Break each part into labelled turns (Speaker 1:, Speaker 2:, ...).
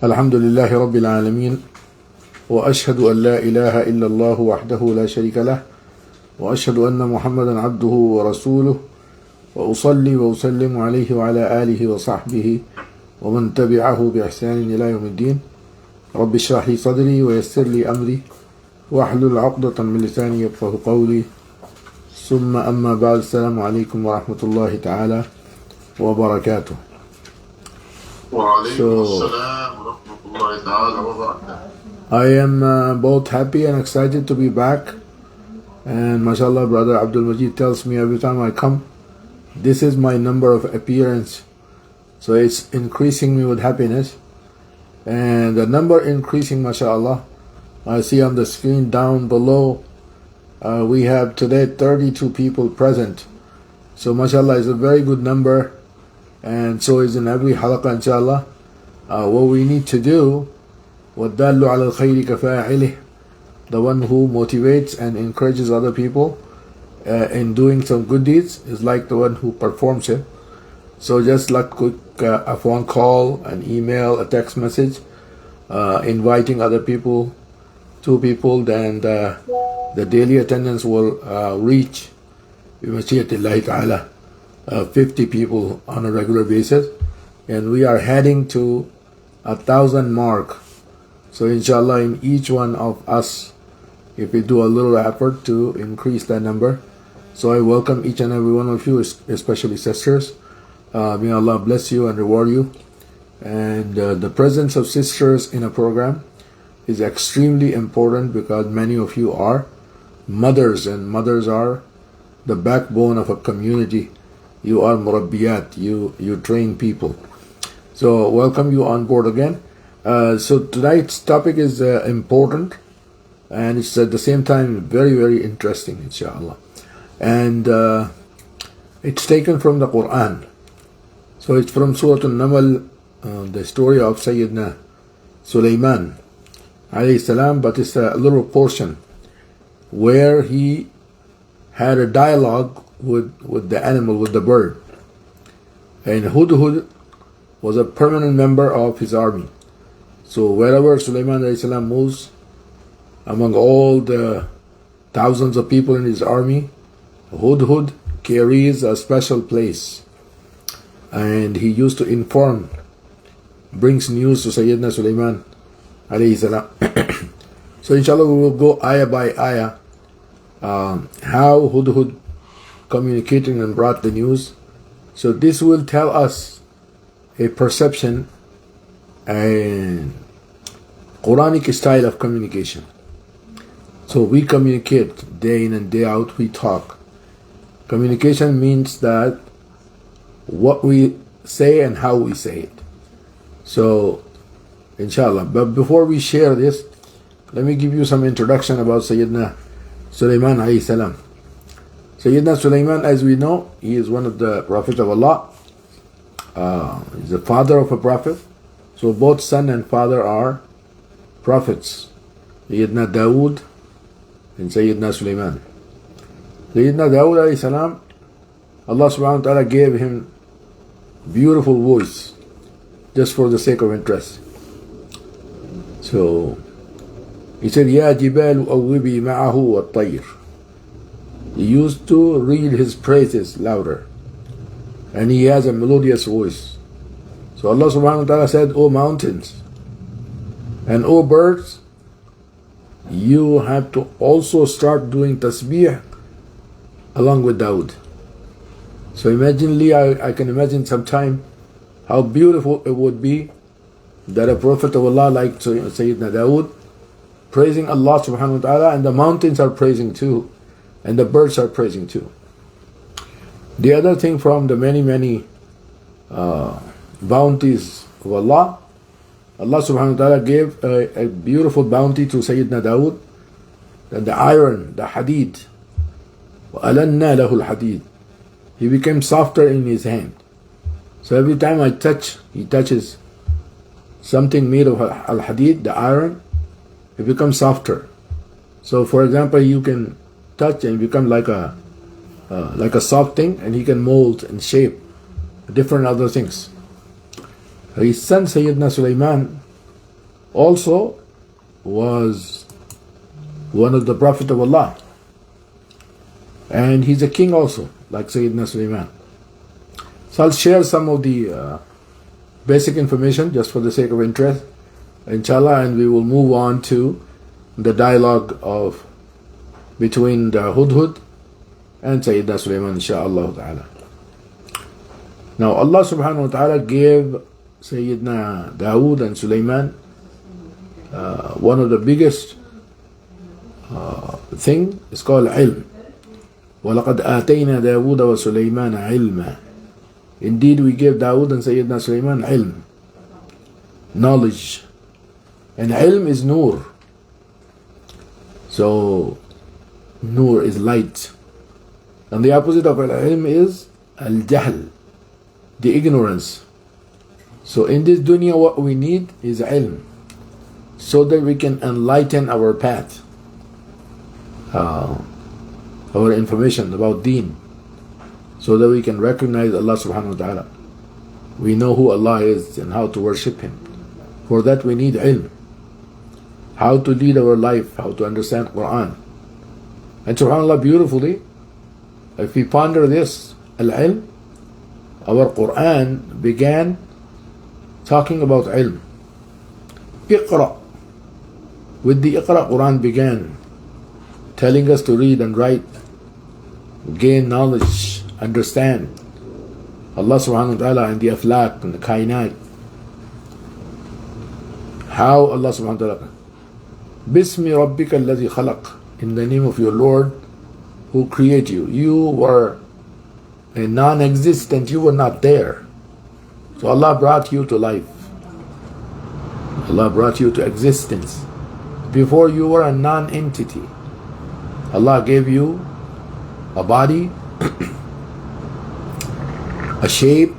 Speaker 1: الحمد لله رب العالمين وأشهد أن لا إله إلا الله وحده لا شريك له وأشهد أن محمدا عبده ورسوله وأصلي وأسلم عليه وعلى آله وصحبه ومن تبعه بإحسان إلى يوم الدين رب اشرح لي صدري ويسر لي أمري واحلل عقدة من لساني يفقهوا قولي ثم أما بعد السلام عليكم ورحمة الله تعالى وبركاته. I am both happy and excited to be back, and mashallah, brother Abdul Majid tells me every time I come, this is my number of appearance, so it's increasing me with happiness, and the number increasing, mashallah. I see on the screen down below we have today 32 people present, so mashallah is a very good number, and so is in every halaqah, inshallah. What we need to do, وَالدَّالُّ عَلَى الْخَيْرِ كَفَاعِلِهِ, the one who motivates and encourages other people in doing some good deeds is like the one who performs it. So just like a phone call, an email, a text message, inviting other people, two people, then the daily attendance will reach بمشيئة الله ta'ala 50 people on a regular basis, and we are heading to 1,000 mark. So inshallah, in each one of us, if we do a little effort to increase that number. So I welcome each and every one of you, especially sisters. May Allah bless you and reward you. And the presence of sisters in a program is extremely important because many of you are mothers, and mothers are the backbone of a community. You are murabbiyat, you train people. So welcome you on board again. So tonight's topic is important, and it's at the same time very, very interesting, inshallah. And it's taken from the Quran. So it's from Surah Al-Naml, the story of Sayyidina Sulaiman alayhi salam, but it's a little portion where he had a dialogue with the animal, with the bird. And Hudhud was a permanent member of his army. So wherever Sulaiman alayhi salam moves, among all the thousands of people in his army, Hudhud carries a special place. And he used to inform, brings news to Sayyidina Sulaiman alayhi salam. So inshallah we will go ayah by ayah, how Hudhud communicated and brought the news. So this will tell us a perception and Quranic style of communication. So we communicate day in and day out, we talk. Communication means that what we say and how we say it. So inshallah, but before we share this, let me give you some introduction about Sayyidina Sulaiman alayhi salam. Sayyidina Sulaiman, as we know, he is one of the prophets of Allah. He's the father of a prophet. So both son and father are prophets, Sayyidina Dawood and Sayyidina Sulaiman. Sayyidina Dawood alayhi salam, Allah subhanahu wa ta'ala gave him beautiful voice just for the sake of interest. So he said, Ya jibalu awwibi ma'ahu wat-tayr. He used to read his praises louder, and he has a melodious voice. So Allah subhanahu wa ta'ala said, O mountains and O birds, you have to also start doing tasbih along with Dawood. So I can imagine sometime how beautiful it would be that a prophet of Allah like Sayyidina Dawood praising Allah subhanahu wa ta'ala, and the mountains are praising too, and the birds are praising too. The other thing from the many bounties of Allah, Allah subhanahu wa ta'ala gave a beautiful bounty to Sayyidina Dawood, and the iron, the hadid, وَأَلَنَّا لَهُ الْحَدِيدِ, he became softer in his hand. So every time he touches something made of al-hadid, the iron, it becomes softer. So for example, you can touch and become like a soft thing, and he can mold and shape different other things. His son Sayyidina Sulaiman also was one of the Prophet of Allah. And he's a king also, like Sayyidina Sulaiman. So I'll share some of the basic information just for the sake of interest, inshallah, and we will move on to the dialogue of between the Hudhud and Sayyidina Sulaiman, inshaAllah ta'ala. Now Allah subhanahu wa ta'ala gave Sayyidina Dawood and Sulaiman one of the biggest thing is called ilm. وَلَقَدْ آتَيْنَا دَاوُودَ وَسُلَيْمَانَ عِلْمًا. Indeed, we gave Dawood and Sayyidina Sulaiman ilm, knowledge. And ilm is nur. So, nur is light. And the opposite of ilm is al-jahl, the ignorance. So in this dunya what we need is ilm, so that we can enlighten our path, our information about deen, so that we can recognize Allah subhanahu wa ta'ala. We know who Allah is and how to worship Him. For that we need ilm, how to lead our life, how to understand Quran. And subhanAllah, beautifully, if we ponder this, al-ilm, our Quran began talking about ilm. Iqra. With the Iqra, Quran began telling us to read and write, gain knowledge, understand Allah subhanahu wa ta'ala and the aflaq and the kainat. How Allah subhanahu wa ta'ala, Bismi rabbika alladhi khalaq, in the name of your Lord who created you. You were a non-existent, you were not there. So Allah brought you to life. Allah brought you to existence. Before you were a non-entity. Allah gave you a body, a shape,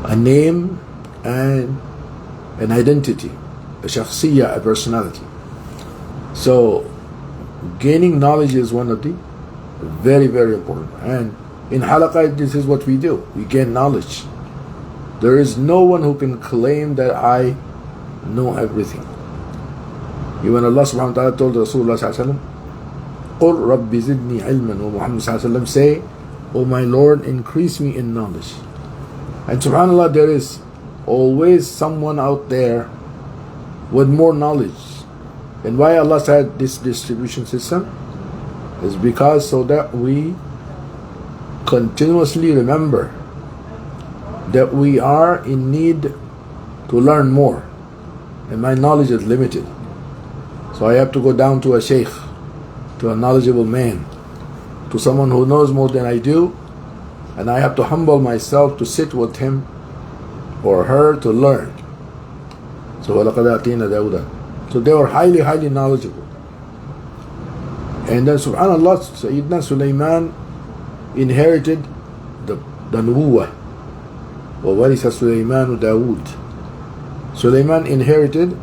Speaker 1: a name, and an identity, a shakhsiyya, a personality. So gaining knowledge is one of the very, very important. And in halaqah, this is what we do. We gain knowledge. There is no one who can claim that I know everything. Even Allah subhanahu wa ta'ala told Rasulullah sallallahu alaihi wasallam, قُلْ رَبِّ زِدْنِي عِلْمًا, O Muhammad sallallahu alaihi wasallam, say, O my Lord, increase me in knowledge. And subhanAllah, there is always someone out there with more knowledge. And why Allah said this distribution system is because so that we continuously remember that we are in need to learn more, and my knowledge is limited. So I have to go down to a sheikh, to a knowledgeable man, to someone who knows more than I do, and I have to humble myself to sit with him or her to learn. So وَلَقَدْ آتَيْنَا دَاوُودَ. So they were highly, highly knowledgeable. And then subhanAllah, Sayyidina Sulaiman inherited the nubuwah. وَوَرِثَ سُلَيْمَانُ دَاوُودَ. Sulaiman inherited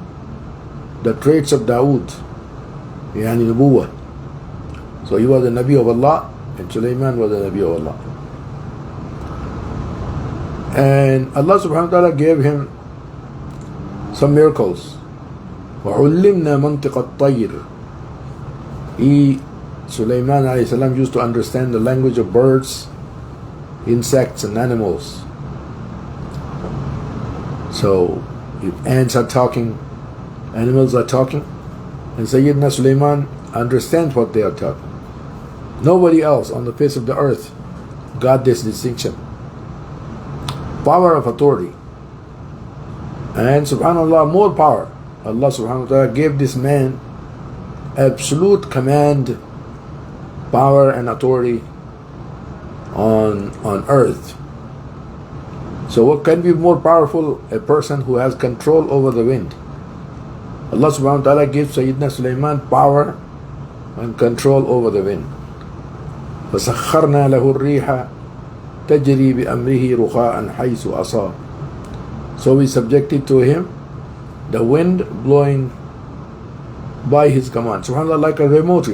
Speaker 1: the traits of Dawood, yani nubuwah. So he was a Nabi of Allah, and Sulaiman was a Nabi of Allah. And Allah subhanahu wa ta'ala gave him some miracles. وَعُلِّمْنَا مَنْطِقَ الطَّيْرِ. Sulaiman alayhi salam used to understand the language of birds, insects and animals. So if ants are talking, animals are talking, and Sayyidina Sulaiman understands what they are talking. Nobody else on the face of the earth got this distinction. Power of authority. And subhanAllah, more power. Allah subhanahu wa ta'ala gave this man absolute command, power and authority on earth. So what can be more powerful? A person who has control over the wind. Allah subhanahu wa ta'ala gives Sayyidina Sulaiman power and control over the wind. فَسَخَّرْنَا لَهُ الرِّيحَ تَجْرِي بِأَمْرِهِ رُخَاءً حَيْثُ أَصَابَ. So we subjected to him the wind blowing by his command. SubhanAllah, like a remote,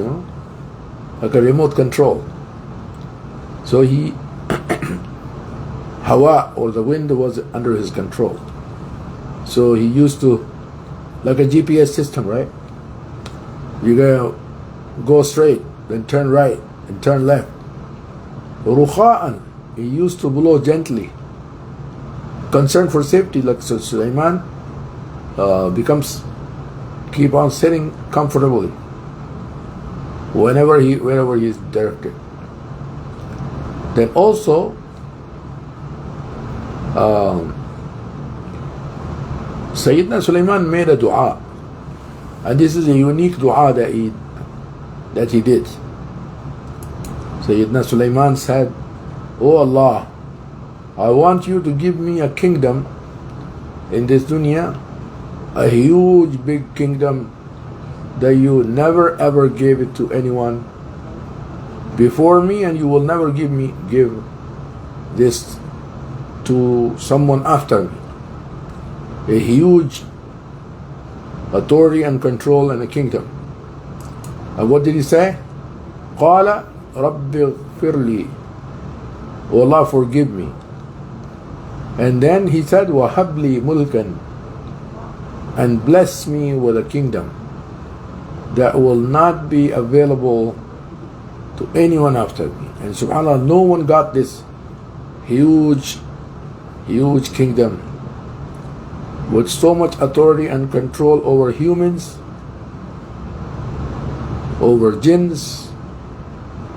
Speaker 1: like a remote control. So he, Hawa, or the wind, was under his control. So he used to like a GPS system, right? You gotta go straight, then turn right, and turn left. Rukha'an, he used to blow gently. Concern for safety, like Sulaiman becomes keep on sitting comfortably wherever he is directed. Then also Sayyidina Sulaiman made a dua, and this is a unique dua that he did. Sayyidina Sulaiman said, "Oh Allah, I want you to give me a kingdom in this dunya, a huge big kingdom that you never ever gave it to anyone before me, and you will never give this to someone after me. A huge authority and control and a kingdom." And what did he say? قَالَ رَبِّ اغْفِرْ لِي, "Oh Allah, forgive me." And then he said, وَهَبْ لِي مُلْكًا, and bless me with a kingdom that will not be available to anyone after me. And subhanAllah, no one got this huge kingdom with so much authority and control over humans, over jinns,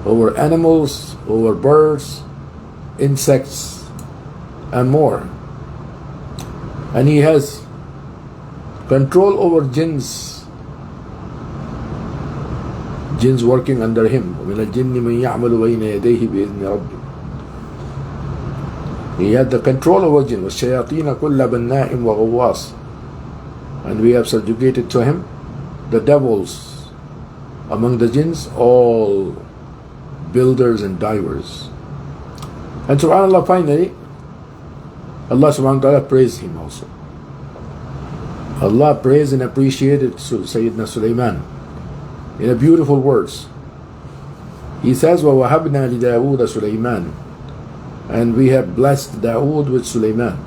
Speaker 1: over animals, over birds, insects, and more. And he has control over jinns working under him. وَمِنَ الْجِنِّ مَنْ يَعْمَلُ بَيْنَ يَدَيْهِ بِإِذْنِ رَبِّهِ. He had the control over jinn. وَالشَّيَاطِينَ كُلَّ بَنَّاءٍ وَغَوَّاصٍ. And we have subjugated to him the devils among the jinns, all builders and divers. And subhanAllah, finally, Allah subhanahu wa ta'ala praised him also. Allah praised and appreciated Sayyidina Sulaiman in a beautiful words. He says, وَوَهَبْنَا لِدَاوُودَ سُلَيْمَانَ, and we have blessed Dawood with Sulaiman.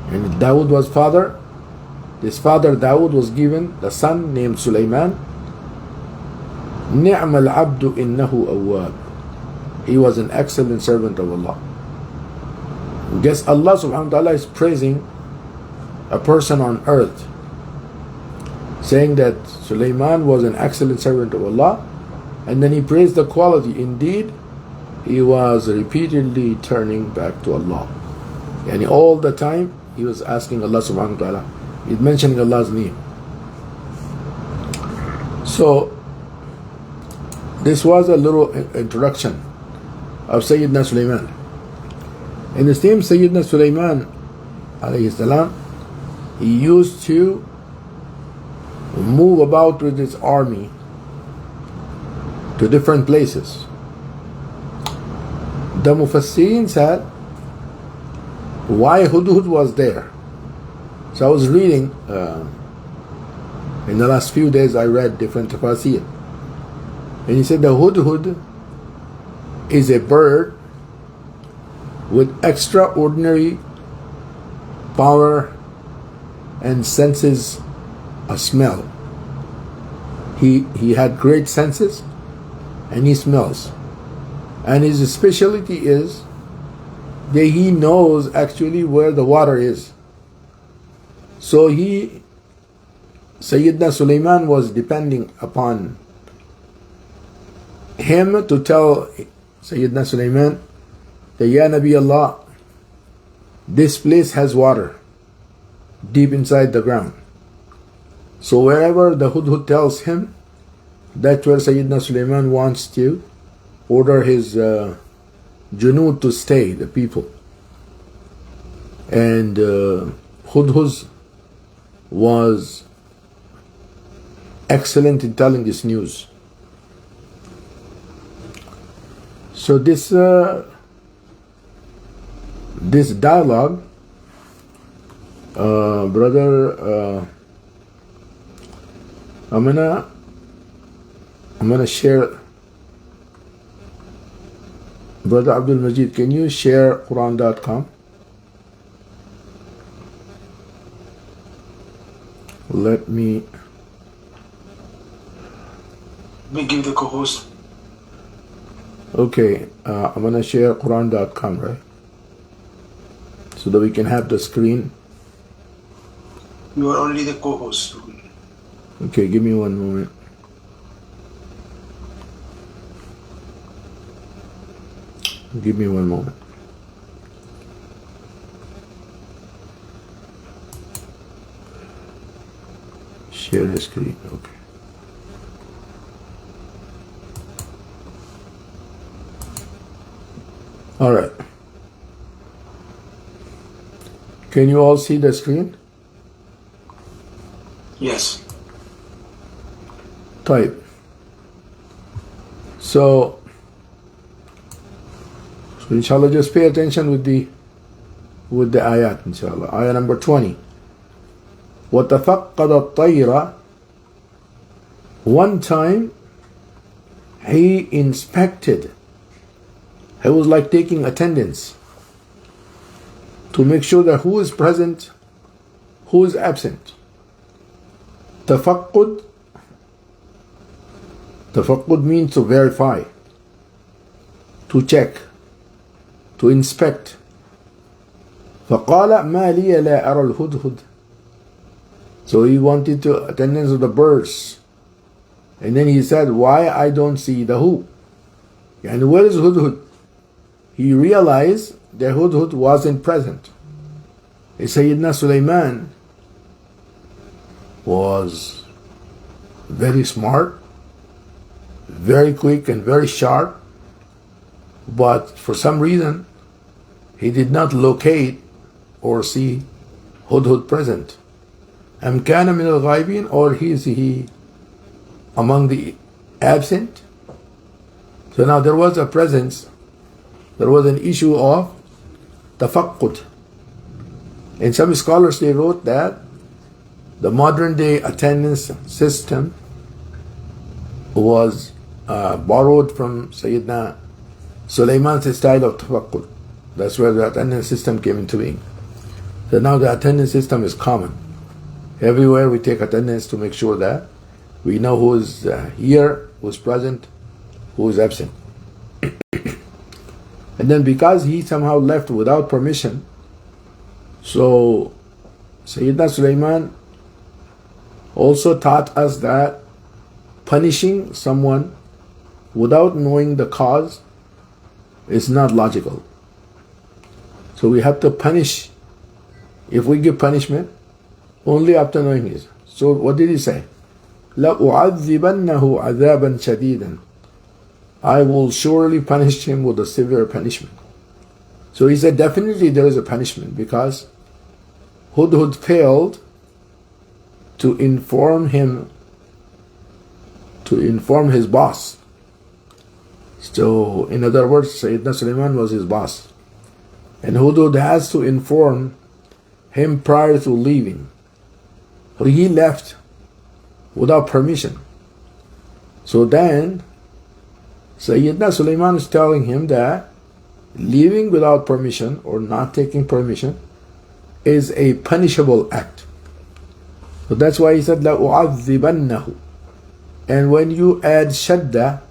Speaker 1: And Dawood was father. This father Dawood was given the son named Sulaiman. نِعْمَ الْعَبْدُ إِنَّهُ أَوَّابٌ. He was an excellent servant of Allah. Guess Allah subhanahu wa ta'ala is praising a person on earth, saying that Sulaiman was an excellent servant of Allah, and then he praised the quality. Indeed, he was repeatedly turning back to Allah. And all the time he was asking Allah subhanahu wa ta'ala, he's mentioning Allah's name. So this was a little introduction of Sayyidina Sulaiman. In the same Sayyidina Sulaiman alayhi salam, he used to move about with his army to different places. The Mufassirin said why Hudhud was there. So I was reading in the last few days, I read different tafasir, and he said the Hudhud is a bird with extraordinary power and senses of smell. He had great senses and he smells. And his specialty is that he knows actually where the water is. So Sayyidina Sulaiman was depending upon him to tell Sayyidina Sulaiman that, Ya Nabi Allah, this place has water deep inside the ground. So wherever the Hudhud tells him, that's where Sayyidina Sulaiman wants to order his junood to stay, the people. And Hudhud was excellent in telling this news. So this dialogue, brother, I'm gonna share. Brother Abdul Majid, can you share Quran.com? Let me
Speaker 2: give the co-host.
Speaker 1: Okay, I'm gonna share Quran.com, right? So that we can have the screen.
Speaker 2: You are only the co-host.
Speaker 1: Okay, give me one moment. Give me one moment. Share the screen, okay. All right. Can you all see the screen?
Speaker 2: Yes.
Speaker 1: Type. So inshallah, just pay attention with the ayat, inshallah. Ayah number 20. وَتَفَقَّدَ الطَّيْرَ. One time, he inspected. He was like taking attendance to make sure that who is present, who is absent. Tafaqqud means to verify, to check, to inspect. فَقَالَ مَا لِيَ لَا أَرَى الْهُدْهُدْ. So he wanted to attendance of the birds. And then he said, why I don't see the who? And where is Hudhud? He realized that Hudhud wasn't present. Sayyidina Sulaiman was very smart, very quick and very sharp, but for some reason he did not locate or see Hudhud present. Am kana min al-ghaibin, or is he among the absent? So now there was a presence, there was an issue of tafaqqud. And some scholars, they wrote that the modern day attendance system was borrowed from Sayyidina Sulaiman's style of tafaqqud. That's where the attendance system came into being. So now the attendance system is common. Everywhere we take attendance to make sure that we know who is here, who is present, who is absent. And then because he somehow left without permission, so Sayyidina Sulaiman also taught us that punishing someone without knowing the cause is not logical. So we have to punish, if we give punishment, only after knowing it. So what did he say? لَأُعَذِّبَنَّهُ عَذَابًا شَدِيدًا. I will surely punish him with a severe punishment. So he said definitely there is a punishment because Hudhud failed to inform his boss. So in other words, Sayyidina Sulaiman was his boss. And Hudhud has to inform him prior to leaving. But he left without permission. So then Sayyidina Sulaiman is telling him that leaving without permission or not taking permission is a punishable act. So that's why he said لَأُعَذِّبَنَّهُ. And when you add shadda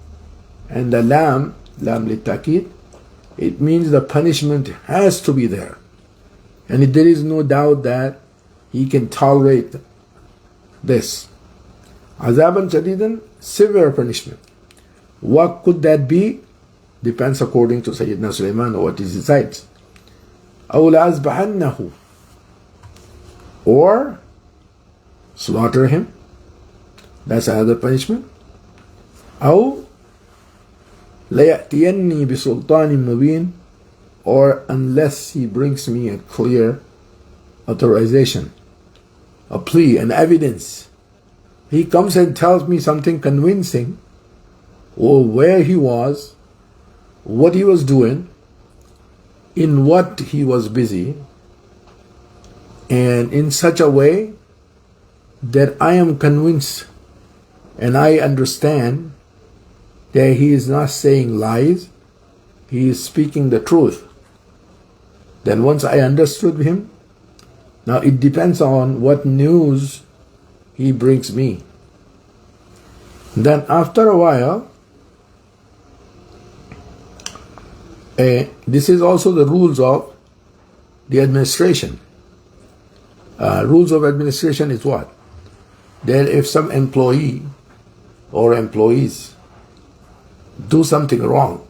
Speaker 1: and the lam litakid, it means the punishment has to be there. And there is no doubt that he can tolerate this. Azaban shadidan, severe punishment. What could that be? Depends according to Sayyidina Sulaiman what he decides. أَوْ لَأَذْبَحَنَّهُ, or slaughter him. That's another punishment. أَوْ لَيَأْتِيَنِّي بِسُلْطَانٍ مُبِينٍ, or unless he brings me a clear authorization, a plea, an evidence. He comes and tells me something convincing, or where he was, what he was doing, in what he was busy, and in such a way that I am convinced and I understand that he is not saying lies, he is speaking the truth. Then once I understood him, now it depends on what news he brings me. Then after a while, this is also the rules of the administration. Rules of administration is what? That if some employee or employees do something wrong,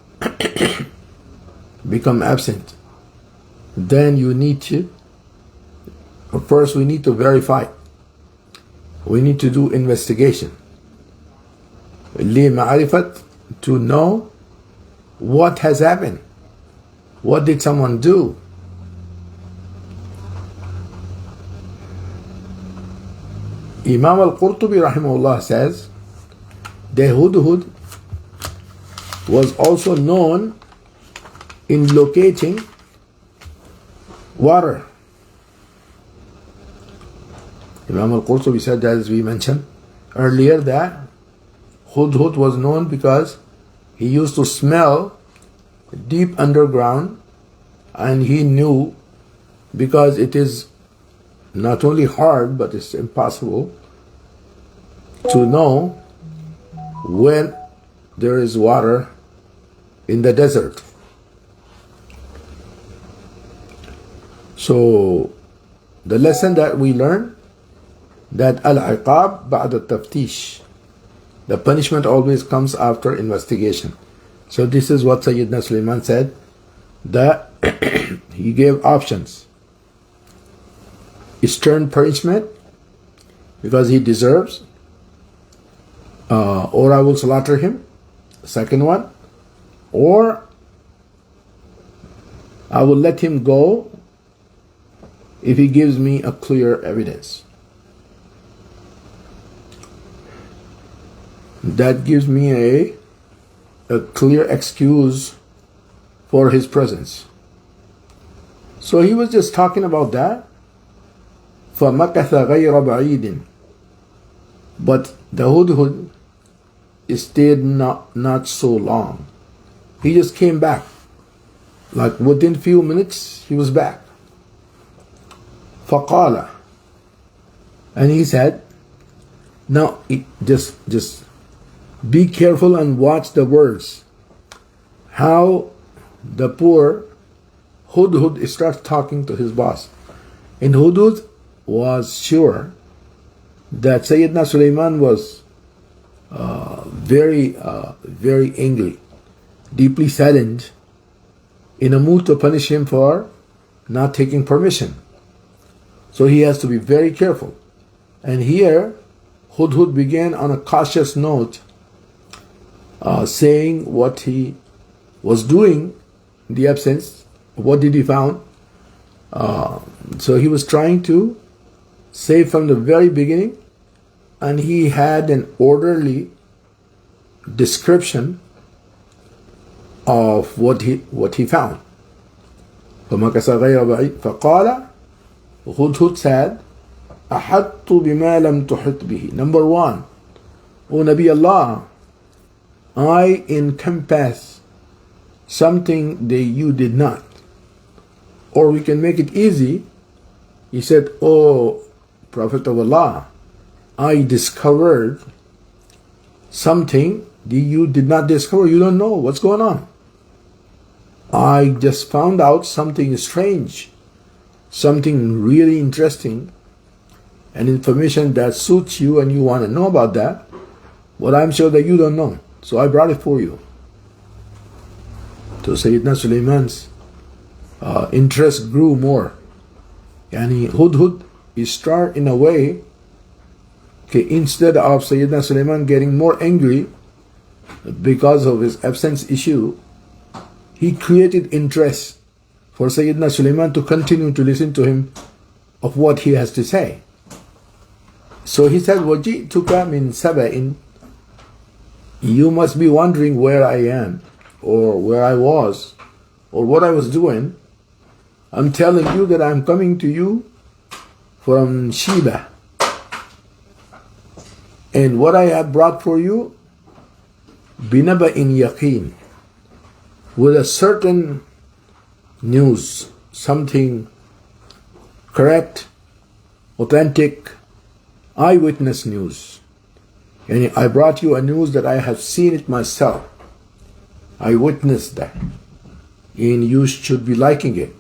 Speaker 1: become absent, then you need to, first we need to verify. We need to do investigation. لمعرفة, to know what has happened. What did someone do? Imam al-Qurtubi rahimahullah says the Hudhud was also known in locating water. Imam al-Qurtubi said, as we mentioned earlier, that Hudhud was known because he used to smell deep underground, and he knew, because it is not only hard but it's impossible to know when there is water in the desert. So the lesson that we learn, that al-iqab ba'da taftish, the punishment always comes after investigation. So this is what Sayyidina Sulaiman said, that he gave options. Stern punishment, because he deserves, or I will slaughter him, second one, or I will let him go if he gives me a clear evidence. That gives me a clear excuse for his presence. So he was just talking about that. فَمَكَثَ غَيْرَ بَعِيدٍ. But the Hudhud stayed not so long. He just came back. Like within few minutes, he was back. فَقَالَ. And he said, now just be careful and watch the words. How the poor Hudhud starts talking to his boss. And Hudhud was sure that Sayyidina Sulaiman was very angry, deeply saddened, in a mood to punish him for not taking permission. So he has to be very careful. And here, Hudhud began on a cautious note, saying what he was doing in the absence. What did he found? So he was trying to say from the very beginning, and he had an orderly description of what he found. فقال, Hudhud said, أحطت بما لم تحط به. Number one, O Nabi Allah, I encompass something that you did not. Or we can make it easy. He said, O Prophet of Allah, I discovered something that you did not discover. You don't know what's going on. I just found out something strange, something really interesting, and information that suits you and you want to know about that, but I'm sure that you don't know. So I brought it for you. So Sayyidina Sulaiman's interest grew more. Yani Hudhud start in a way, instead of Sayyidina Sulaiman getting more angry because of his absence issue, he created interest for Sayyidina Sulaiman to continue to listen to him of what he has to say. So he said, وَجِئْتُكَ مِنْ سَبَإٍ. You must be wondering where I am, or where I was, or what I was doing. I'm telling you that I'm coming to you from Sheba. And what I have brought for you, بِنَبَإٍ يَقِينٍ, with a certain news, something correct, authentic, eyewitness news. And I brought you a news that I have seen it myself. I witnessed that. And you should be liking it.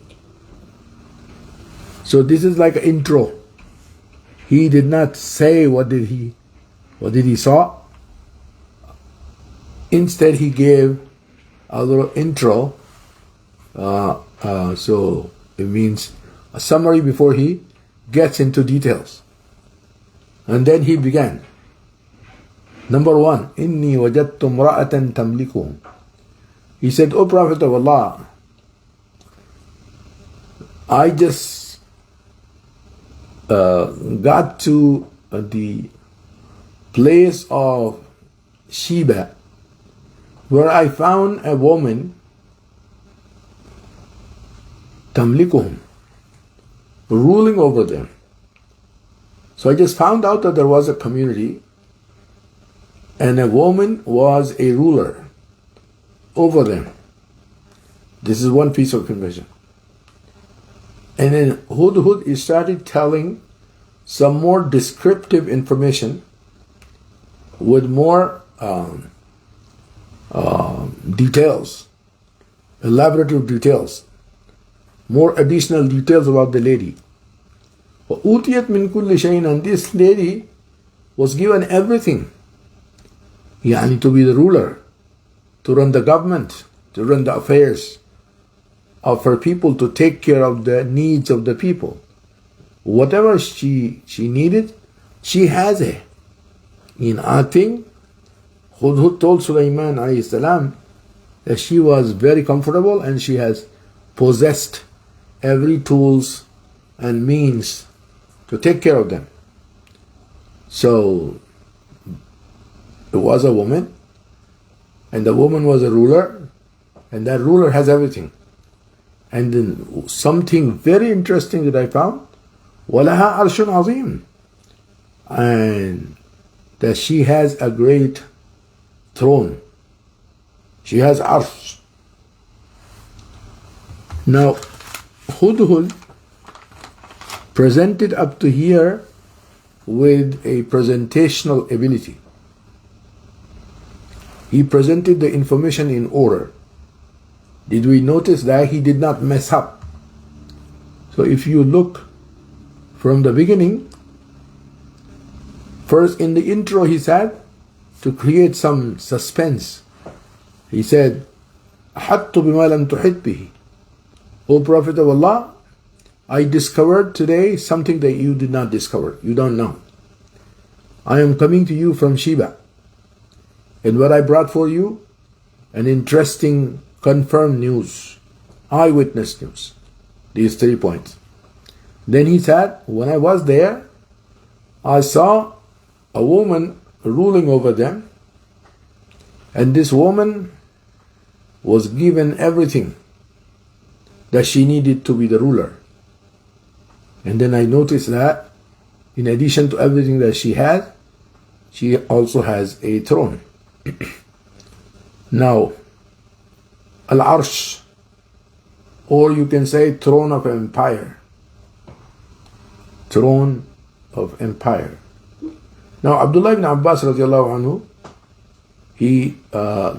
Speaker 1: So this is like an intro. He did not say what did he saw. Instead, he gave a little intro. So it means a summary before he gets into details. And then he began. Number one, إِنِّي وَجَدْتُ امْرَأَةً تَمْلِكُهُمْ. He said, O Prophet of Allah, I just got to the place of Sheba, where I found a woman, tamlikuhum, ruling over them. So I just found out that there was a community and a woman was a ruler over them. This is one piece of information. And then Hudhud started telling some more descriptive information with more details, elaborative details, more additional details about the lady. وَأُوتِيَتْ مِنْ كُلِّ شَيْءٍ. And this lady was given everything. Yani to be the ruler, to run the government, to run the affairs of her people, to take care of the needs of the people. Whatever she needed, she has it. In I think Hudhud told Sulaiman alayhi salam that she was very comfortable and she has possessed every tools and means to take care of them. So it was a woman, and the woman was a ruler, and that ruler has everything. And then something very interesting that I found, وَلَهَا عَرْشٌ عَظِيمٌ, and that she has a great throne. She has arsh. Now, Hudhud presented up to here with a presentational ability. He presented the information in order. Did we notice that he did not mess up? So if you look from the beginning, first in the intro he said, to create some suspense, he said, أَحَطْتُ بِمَا لَمْ تُحِطْ بِهِ. O Prophet of Allah, I discovered today something that you did not discover. You don't know. I am coming to you from Sheba. And what I brought for you, an interesting confirmed news, eyewitness news. These 3 points. Then he said, when I was there, I saw a woman ruling over them, and this woman was given everything that she needed to be the ruler. And then I noticed that in addition to everything that she had, she also has a throne. Now, Al-Arsh, or you can say throne of empire. Throne of empire. Now, Abdullah ibn Abbas radiallahu anhu, he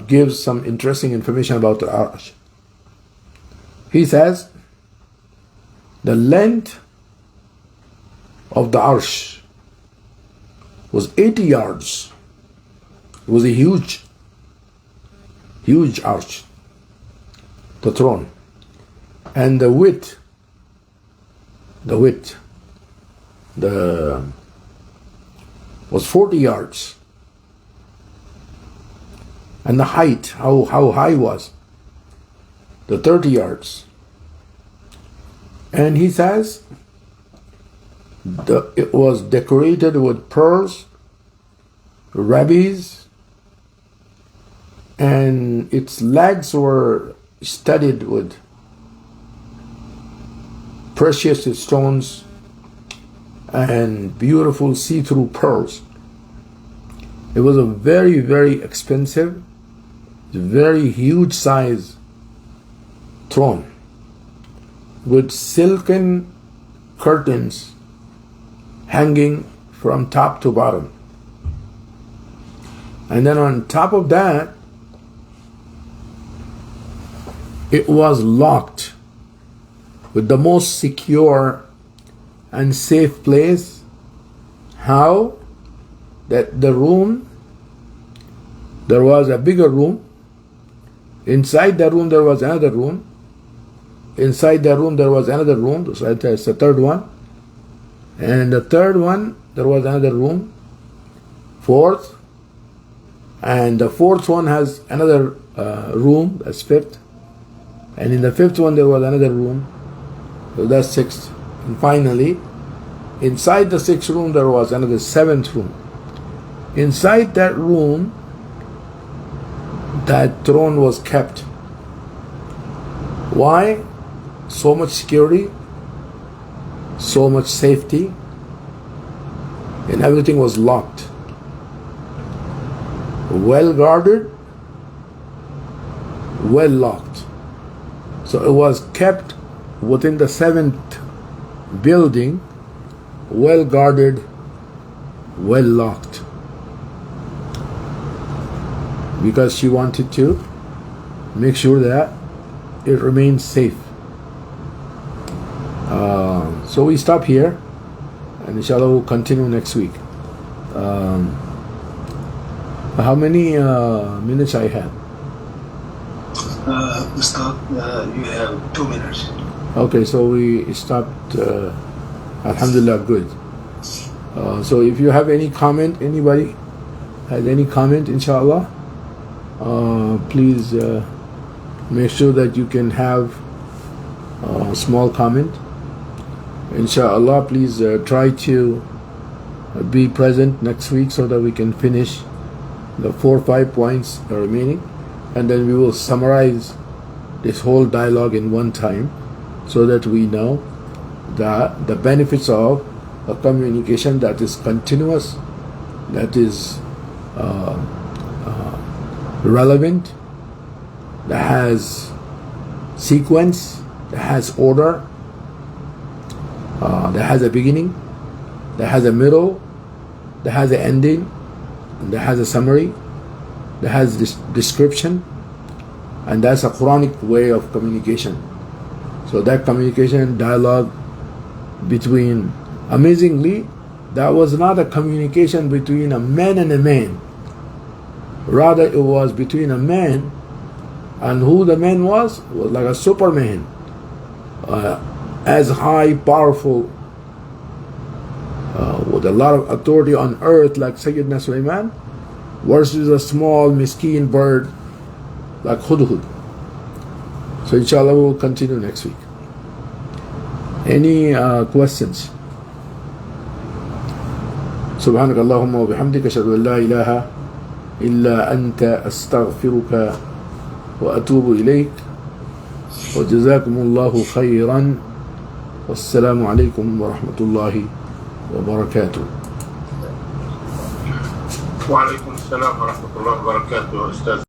Speaker 1: gives some interesting information about the Arsh. He says, the length of the Arsh was 80 yards. It was a huge arch, the throne. And the width was 40 yards. And the height, how high was? The 30 yards. And he says, it was decorated with pearls, rubies, and its legs were studded with precious stones and beautiful see-through pearls. It was a very, very expensive, very huge size throne with silken curtains hanging from top to bottom. And then on top of that, it was locked with the most secure and safe place. How? That the room, there was a bigger room. Inside the room there was another room. Inside the room there was another room. So that's the third one. And the third one, there was another room. Fourth. And the fourth one has another room. That's fifth. And in the fifth one there was another room. So that's sixth. And finally, inside the sixth room there was another seventh room. Inside that room, that throne was kept. Why? So much security, so much safety, and everything was locked. Well guarded, well locked. So it was kept within the seventh building, well guarded, well locked. Because she wanted to make sure that it remains safe. So we stop here, and inshallah we'll continue next week. How many minutes I have?
Speaker 2: Ustad, you have 2 minutes.
Speaker 1: Okay, so we stopped. Alhamdulillah, good. So if you have any comment, anybody has any comment, inshallah, please make sure that you can have a small comment. Inshallah, please try to be present next week so that we can finish the 4 or 5 points remaining, and then we will summarize this whole dialogue in one time so that we know that the benefits of a communication that is continuous, that is relevant, that has sequence, that has order, that has a beginning, that has a middle, that has an ending, that has a summary, that has this description, and that's a Quranic way of communication. So that communication, dialogue between, amazingly, that was not a communication between a man and a man. Rather, it was between a man, and who the man was like a superman, as high, powerful, with a lot of authority on earth like Sayyidina Sulaiman, versus a small, miskeen bird like Hudhud. So inshallah we will continue next week. Any questions? سبحانك اللهم وبحمدك أشهد أن لا إله إلا أنت أستغفرك وأتوب إليك وجزاكم الله خيرا والسلام عليكم ورحمة الله وبركاته.
Speaker 3: وعليكم السلام ورحمة الله وبركاته أستاذ.